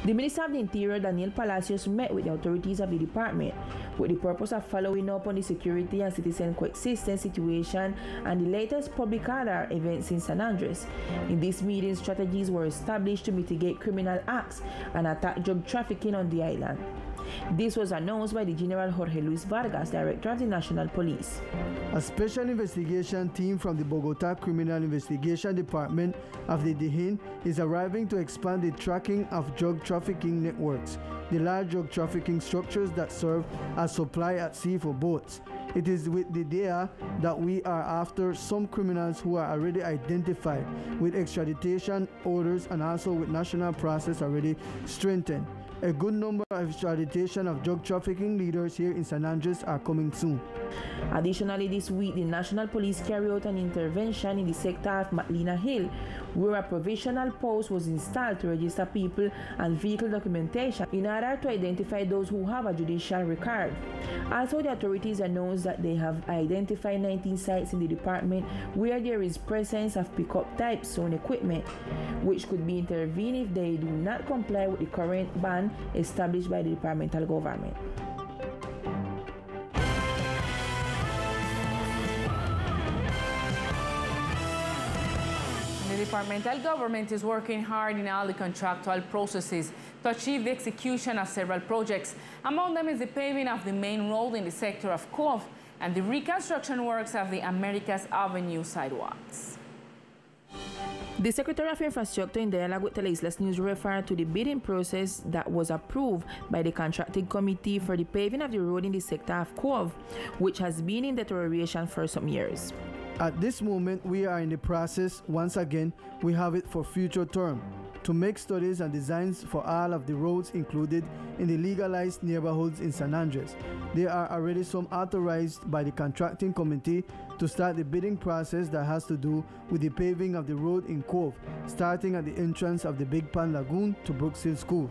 The Minister of the Interior, Daniel Palacios, met with the authorities of the department with the purpose of following up on the security and citizen coexistence situation and the latest public order events in San Andres. In this meeting, strategies were established to mitigate criminal acts and attack drug trafficking on the island. This was announced by the General Jorge Luis Vargas, Director of the National Police. A special investigation team from the Bogota Criminal Investigation Department of the DIHIN is arriving to expand the tracking of drug trafficking networks, the large drug trafficking structures that serve as supply at sea for boats. It is with the idea that we are after some criminals who are already identified with extradition orders and also with national process already strengthened. A good number of extradition of drug trafficking leaders here in San Andres are coming soon. Additionally, this week, the National Police carried out an intervention in the sector of Matlina Hill, where a provisional post was installed to register people and vehicle documentation in order to identify those who have a judicial record. Also, the authorities announced that they have identified 19 sites in the department where there is presence of pickup type zone equipment, which could be intervened if they do not comply with the current ban established by the departmental government. The departmental government is working hard in all the contractual processes to achieve the execution of several projects. Among them is the paving of the main road in the sector of Cove and the reconstruction works of the Americas Avenue sidewalks. The Secretary of Infrastructure, in dialogue with Teleislas News, referred to the bidding process that was approved by the contracting committee for the paving of the road in the sector of Cove, which has been in deterioration for some years. At this moment, we are in the process. Once again, we have it for future term to make studies and designs for all of the roads included in the legalized neighborhoods in San Andres. There are already some authorized by the contracting committee to start the bidding process that has to do with the paving of the road in Cove, starting at the entrance of the Big Pond Lagoon to Brooks Hill School.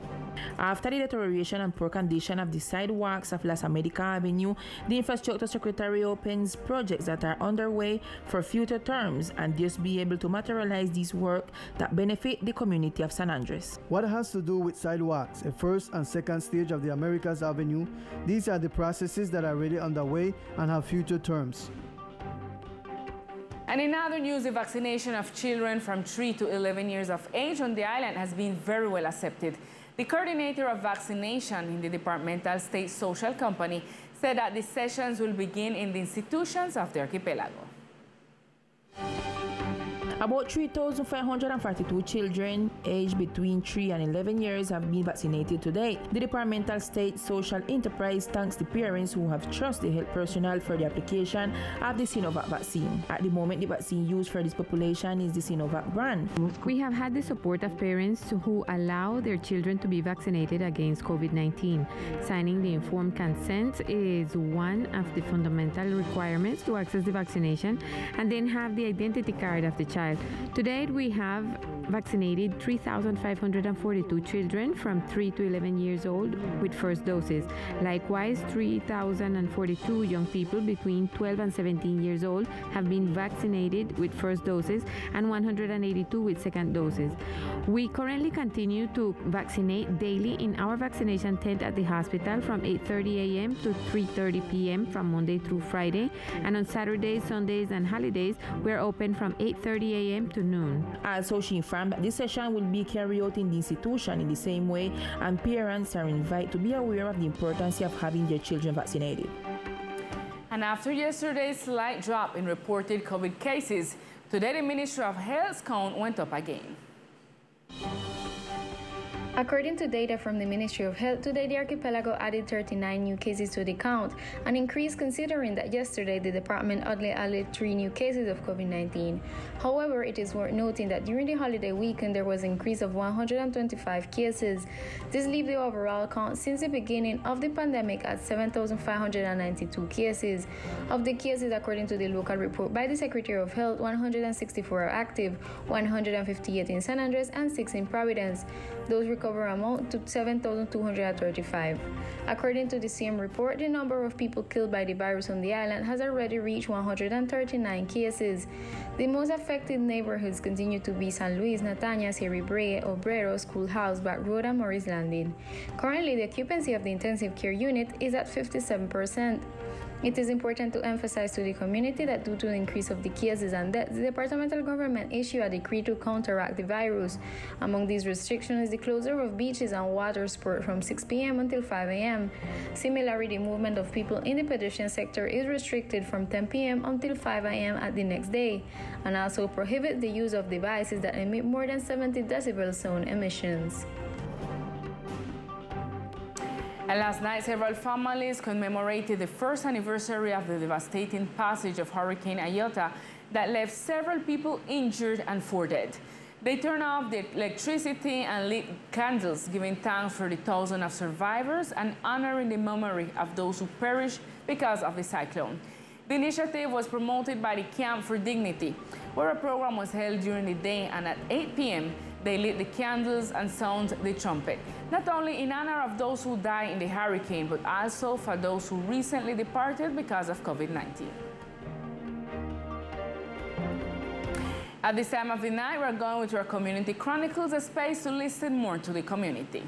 After the deterioration and poor condition of the sidewalks of Las Americas Avenue, the Infrastructure Secretary opens projects that are underway for future terms and thus be able to materialize these work that benefit the community of San Andres. What has to do with sidewalks, a first and second stage of the Americas Avenue, these are the processes that are already underway and have future terms. And in other news, the vaccination of children from 3 to 11 years of age on the island has been very well accepted. The coordinator of vaccination in the departmental state social company said that the sessions will begin in the institutions of the archipelago. About 3,542 children aged between 3 and 11 years have been vaccinated to date. The departmental state social enterprise thanks the parents who have trusted the health personnel for the application of the Sinovac vaccine. At the moment, the vaccine used for this population is the Sinovac brand. We have had the support of parents who allow their children to be vaccinated against COVID-19. Signing the informed consent is one of the fundamental requirements to access the vaccination, and then have the identity card of the child. To date, we have vaccinated 3,542 children from 3 to 11 years old with first doses. Likewise, 3,042 young people between 12 and 17 years old have been vaccinated with first doses and 182 with second doses. We currently continue to vaccinate daily in our vaccination tent at the hospital from 8:30 a.m. to 3:30 p.m. from Monday through Friday, and on Saturdays, Sundays, and holidays, we're open from 8:30 a.m. to noon. Also, she informed that this session will be carried out in the institution in the same way, and parents are invited to be aware of the importance of having their children vaccinated. And after yesterday's slight drop in reported COVID cases, today the Ministry of Health's count went up again. According to data from the Ministry of Health, today the archipelago added 39 new cases to the count, an increase considering that yesterday the department only added 3 new cases of COVID-19. However, it is worth noting that during the holiday weekend there was an increase of 125 cases. This leaves the overall count since the beginning of the pandemic at 7,592 cases. Of the cases, according to the local report by the Secretary of Health, 164 are active, 158 in San Andres and 6 in Providence. Those recovered recovered amount to 7,235. According to the same report, the number of people killed by the virus on the island has already reached 139 cases. The most affected neighborhoods continue to be San Luis, Natania, Sierra Brea, Obrero, Schoolhouse, Back Road, and Morris Landing. Currently, the occupancy of the intensive care unit is at 57%. It is important to emphasize to the community that due to the increase of the cases and deaths, the departmental government issued a decree to counteract the virus. Among these restrictions is the closure of beaches and water sports from 6 p.m. until 5 a.m. Similarly, the movement of people in the pedestrian sector is restricted from 10 p.m. until 5 a.m. at the next day, and also prohibit the use of devices that emit more than 70 decibel zone emissions. And last night, several families commemorated the first anniversary of the devastating passage of Hurricane Iota that left several people injured and 4 dead. They turned off the electricity and lit candles, giving thanks for the thousands of survivors and honoring the memory of those who perished because of the cyclone. The initiative was promoted by the Camp for Dignity, where a program was held during the day, and at 8 p.m., they lit the candles and sounded the trumpet, not only in honor of those who died in the hurricane, but also for those who recently departed because of COVID-19. At this time of the night, we're going to our Community Chronicles, a space to listen more to the community.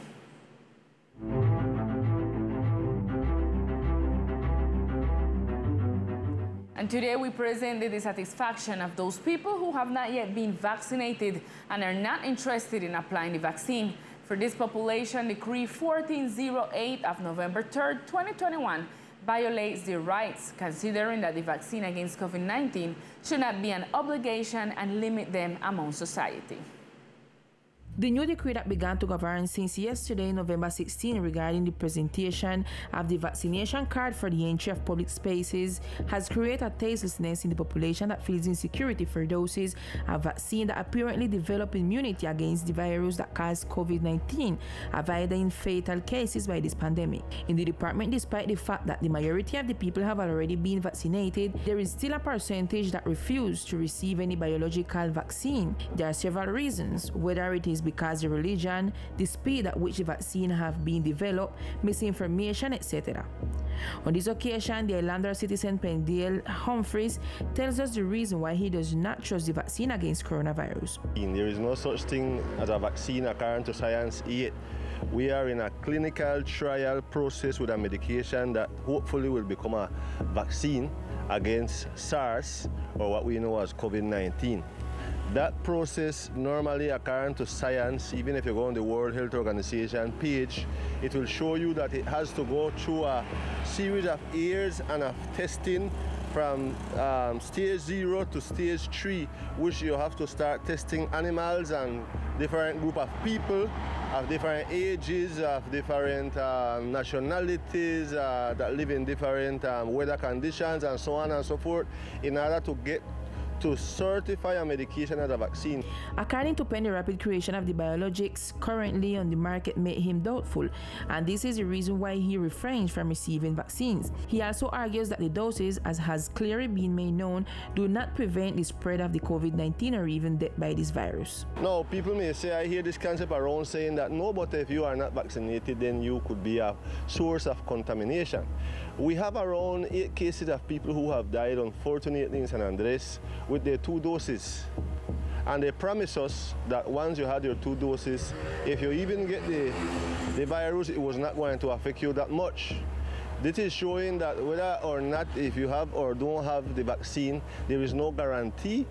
And today we present the dissatisfaction of those people who have not yet been vaccinated and are not interested in applying the vaccine. For this population, Decree 1408 of November 3rd, 2021 violates their rights, considering that the vaccine against COVID-19 should not be an obligation and limit them among society. The new decree that began to govern since yesterday, November 16, regarding the presentation of the vaccination card for the entry of public spaces has created a tastelessness in the population that feels insecurity for doses of vaccine that apparently develop immunity against the virus that caused COVID-19, avoiding fatal cases by this pandemic. In the department, despite the fact that the majority of the people have already been vaccinated, there is still a percentage that refuse to receive any biological vaccine. There are several reasons, whether it is because the religion, the speed at which the vaccine have been developed, misinformation, etc. On this occasion, the Islander citizen Pendale Humphreys tells us the reason why he does not trust the vaccine against coronavirus. There is no such thing as a vaccine according to science yet. We are in a clinical trial process with a medication that hopefully will become a vaccine against SARS, or what we know as COVID-19. That process, normally according to science, even if you go on the World Health Organization page, it will show you that it has to go through a series of years and of testing from stage 0 to stage 3, which you have to start testing animals and different group of people of different ages, of different nationalities that live in different weather conditions and so on and so forth, in order to get to certify a medication as a vaccine. According to Penn, the rapid creation of the biologics currently on the market made him doubtful, and this is the reason why he refrains from receiving vaccines. He also argues that the doses, as has clearly been made known, do not prevent the spread of the COVID-19 or even death by this virus. Now, people may say, I hear this concept around saying that no, but if you are not vaccinated, then you could be a source of contamination. We have around 8 cases of people who have died, unfortunately, in San Andres with their 2 doses. And they promise us that once you had your 2 doses, if you even get the virus, it was not going to affect you that much. This is showing that whether or not if you have or don't have the vaccine, there is no guarantee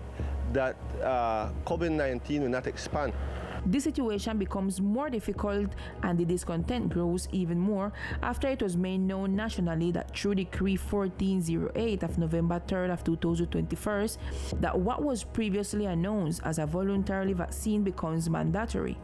that COVID-19 will not expand. This situation becomes more difficult and the discontent grows even more after it was made known nationally that through Decree 1408 of November 3rd of 2021 that what was previously announced as a voluntary vaccine becomes mandatory.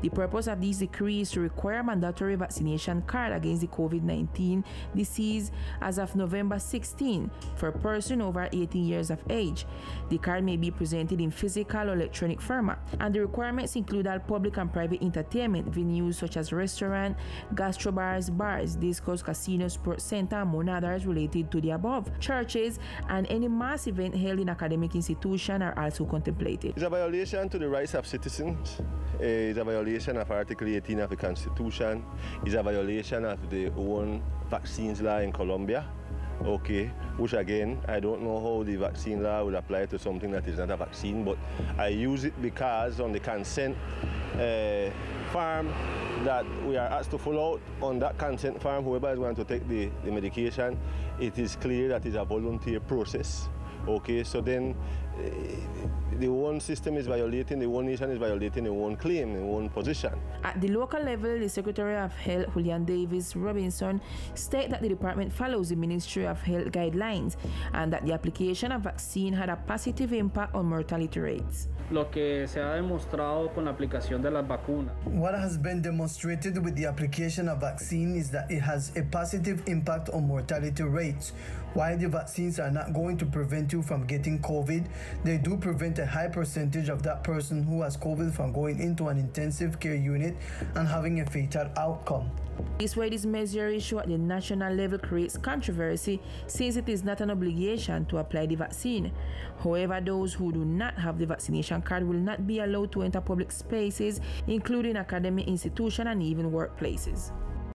The purpose of these decrees is to require mandatory vaccination card against the COVID-19 disease as of November 16 for a person over 18 years of age. The card may be presented in physical or electronic format, and the requirements include include all public and private entertainment venues such as restaurants, gastrobars, bars, discos, casinos, sports center, among others related to the above. Churches and any mass event held in academic institutions are also contemplated. It's a violation to the rights of citizens. It's a violation of Article 18 of the Constitution. It's a violation of the own vaccines law in Colombia. Okay, which again, I don't know how the vaccine law would apply to something that is not a vaccine, but I use it because on the consent form that we are asked to fill out, on that consent form, whoever is going to take the medication, it is clear that it's a volunteer process. Okay, so then the one system is violating, the one nation is violating the one claim, the one position. At the local level, the Secretary of Health, Julian Davis Robinson, stated that the department follows the Ministry of Health guidelines and that the application of vaccine had a positive impact on mortality rates. Lo que se ha demostrado con la aplicación de las vacunas. What has been demonstrated with the application of vaccine is that it has a positive impact on mortality rates. While the vaccines are not going to prevent you from getting COVID, they do prevent a high percentage of that person who has COVID from going into an intensive care unit and having a fatal outcome. This way, this measure issue at the national level creates controversy since it is not an obligation to apply the vaccine. However, those who do not have the vaccination card will not be allowed to enter public spaces, including academic institutions and even workplaces.